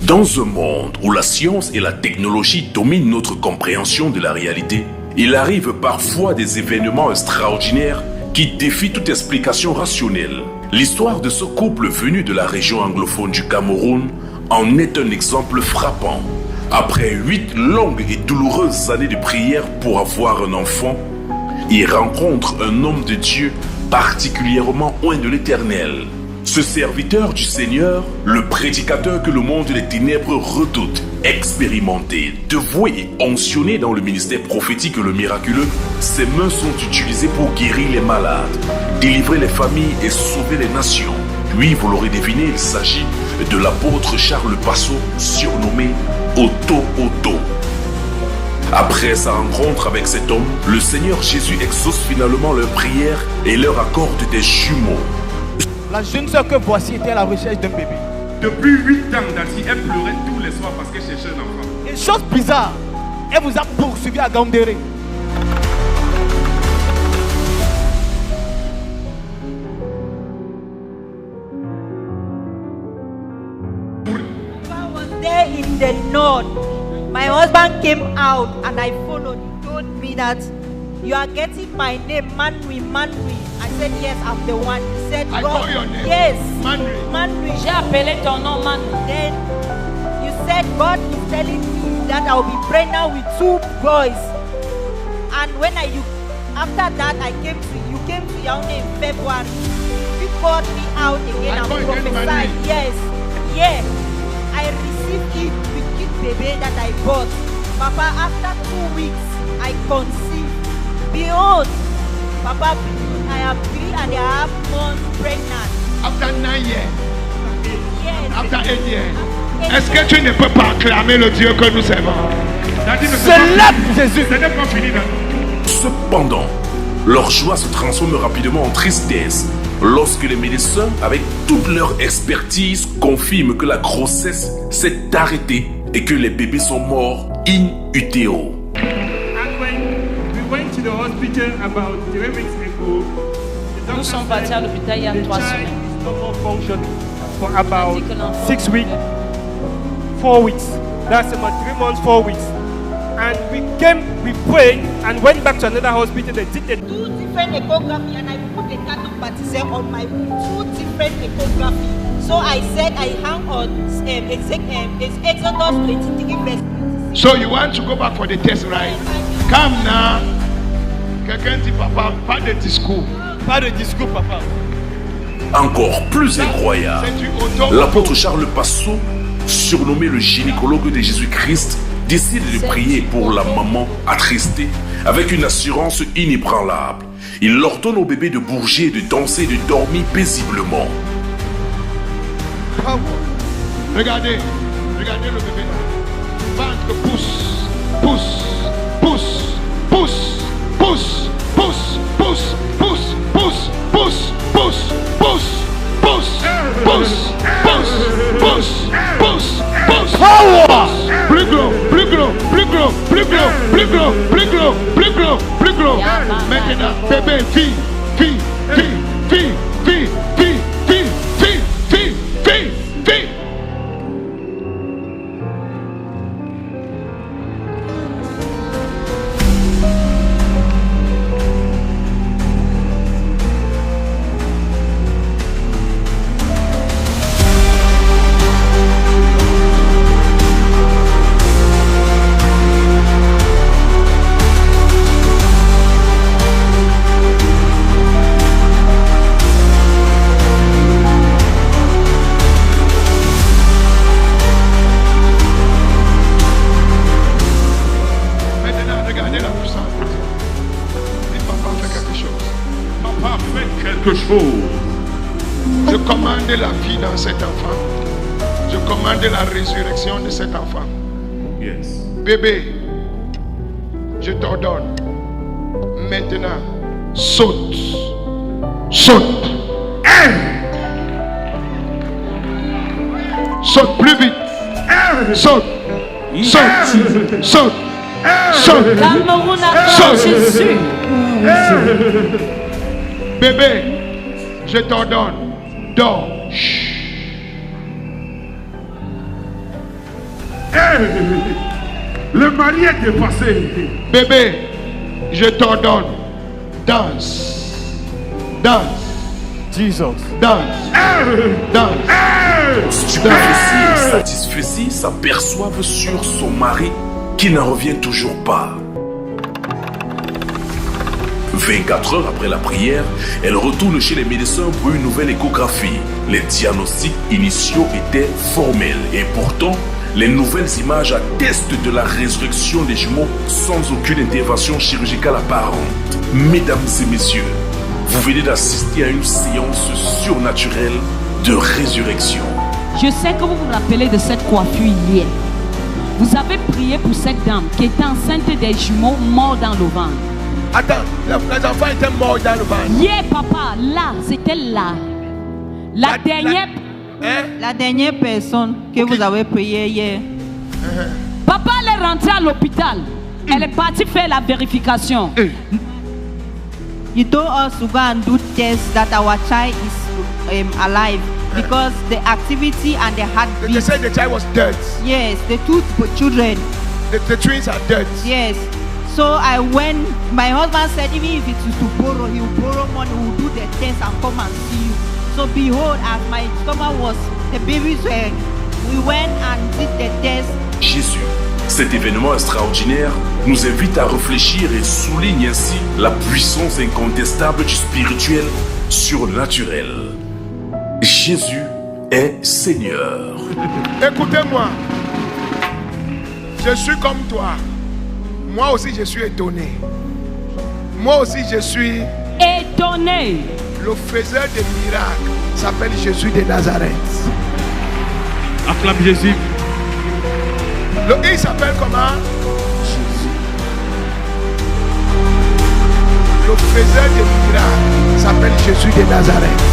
Dans un monde où la science et la technologie dominent notre compréhension de la réalité, il arrive parfois des événements extraordinaires qui défient toute explication rationnelle. L'histoire de ce couple venu de la région anglophone du Cameroun en est un exemple frappant. Après 8 longues et douloureuses années de prière pour avoir un enfant, ils rencontrent un homme de Dieu particulièrement loin de l'Éternel. Ce serviteur du Seigneur, le prédicateur que le monde des ténèbres redoute, expérimenté, dévoué et oncionné dans le ministère prophétique et le miraculeux, ses mains sont utilisées pour guérir les malades, délivrer les familles et sauver les nations. Lui, vous l'aurez deviné, il s'agit de l'apôtre Charles Passot, surnommé Otto Otto. Après sa rencontre avec cet homme, le Seigneur Jésus exauce finalement leurs prières et leur accorde des jumeaux. La jeune soeur que voici était à la recherche d'un bébé. Depuis 8 ans, Darcy, elle pleurait tous les soirs parce qu'elle cherchait un enfant. Et chose bizarre, elle vous a poursuivi à Gandéré. I was there in the north. My husband came out and I followed. He told me that you are getting my name, Manri, Manri. I said, yes, I'm the one. He said, I God, call your name. yes, Manri. Manri. J'ai appelé ton nom, man. Then you said, God is telling me that I'll be pregnant with 2 boys. And when after that, you came to Yaoundé in February. You called me out again and prophesied. Yes, yeah. I received it with kid baby that I bought. Papa, after 2 weeks, I conceived. Behold, Papa, I am 3.5 months pregnant. After 9 years, Yes. after 8 years, est-ce que tu ne peux pas acclamer le Dieu que nous servons? Célèbre Jésus. Ce n'est pas fini. Cependant, leur joie se transforme rapidement en tristesse lorsque les médecins, avec toute leur expertise, confirment que la grossesse s'est arrêtée et que les bébés sont morts in utero. And when we went to the hospital about 3 weeks ago, the Nous sommes partis à l'hôpital il y a 3 child semaines. is no more functioning for about dit que l'enfant 6 weeks, 4 weeks. That's about 3 months, 4 weeks. And we prayed and went back to another hospital. They did the 2 different echography and I put the carton baptism on my 2 different echography. So I said I hang on Exodus 23 verse 26. So you want to go back for the test, right? Come now. Quelqu'un dit papa, pas de discours. Pas de discours, papa. Encore plus incroyable, C'est du auto. l'apôtre Charles Passot, surnommé le gynécologue de Jésus-Christ, décide de prier pour la maman attristée avec une assurance inébranlable. Il ordonne au bébé de bouger, de danser, de dormir paisiblement. Regardez le bébé là. Ventre pousse, pousse, pousse, pousse, pousse, pousse, pousse, pousse, pousse, pousse, pousse, pousse, pousse, pousse, pousse, pousse, pousse, pousse. Power! Plus gros, plus gros, plus gros, plus gros, plus gros, plus gros, plus gros, plus gros. Maintenant, bébé, fille, fille, fille, fille, fille, fille, fille, fille, fille, fille, fille. Je commande la vie dans cet enfant. Je commande la résurrection de cet enfant. Yes. Bébé, je t'ordonne. Maintenant, saute. Saute. Saute plus vite. Saute. Saute. Saute. Saute. Cameroun a Saute. Jésus. Bébé, je t'ordonne. Dors. Le mari est dépassé. Bébé, je t'ordonne. Danse. Danse. Jesus. Danse. Danse. Stupéfiés et satisfaits s'aperçoivent sur son mari qui n'en revient toujours pas. 24 heures après la prière, elle retourne chez les médecins pour une nouvelle échographie. Les diagnostics initiaux étaient formels et pourtant, les nouvelles images attestent de la résurrection des jumeaux sans aucune intervention chirurgicale apparente. Mesdames et messieurs, vous venez d'assister à une séance surnaturelle de résurrection. Je sais que vous vous rappelez de cette coiffure hier. Vous avez prié pour cette dame qui était enceinte des jumeaux morts dans le ventre. Attends, les enfants étaient morts dans le ventre. Hier, papa, là, c'était là. La dernière... La dernière personne que vous avez priée hier. Papa, elle est rentrée à l'hôpital. Elle est partie faire la vérification. You told us to go and do tests that our child is alive because the activity and the They heartbeat. said the child was dead. Yes, the two children. The twins are dead. Yes. So I went. My husband said even if it is to borrow, he will borrow money. He will do the test and come and see you. So behold, as my stomach was, the babies were. We went and did the test. Jésus, cet événement extraordinaire nous invite à réfléchir et souligne ainsi la puissance incontestable du spirituel sur le naturel. Jésus est Seigneur. Écoutez-moi. Je suis comme toi. Moi aussi, je suis étonné. Moi aussi, je suis Étonné. le faiseur de miracles. Il s'appelle Jésus de Nazareth. Acclame Jésus. Il s'appelle comment? Le faiseur de miracles s'appelle Jésus de Nazareth.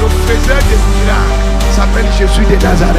Le faiseur de miracles s'appelle Jésus de Nazareth.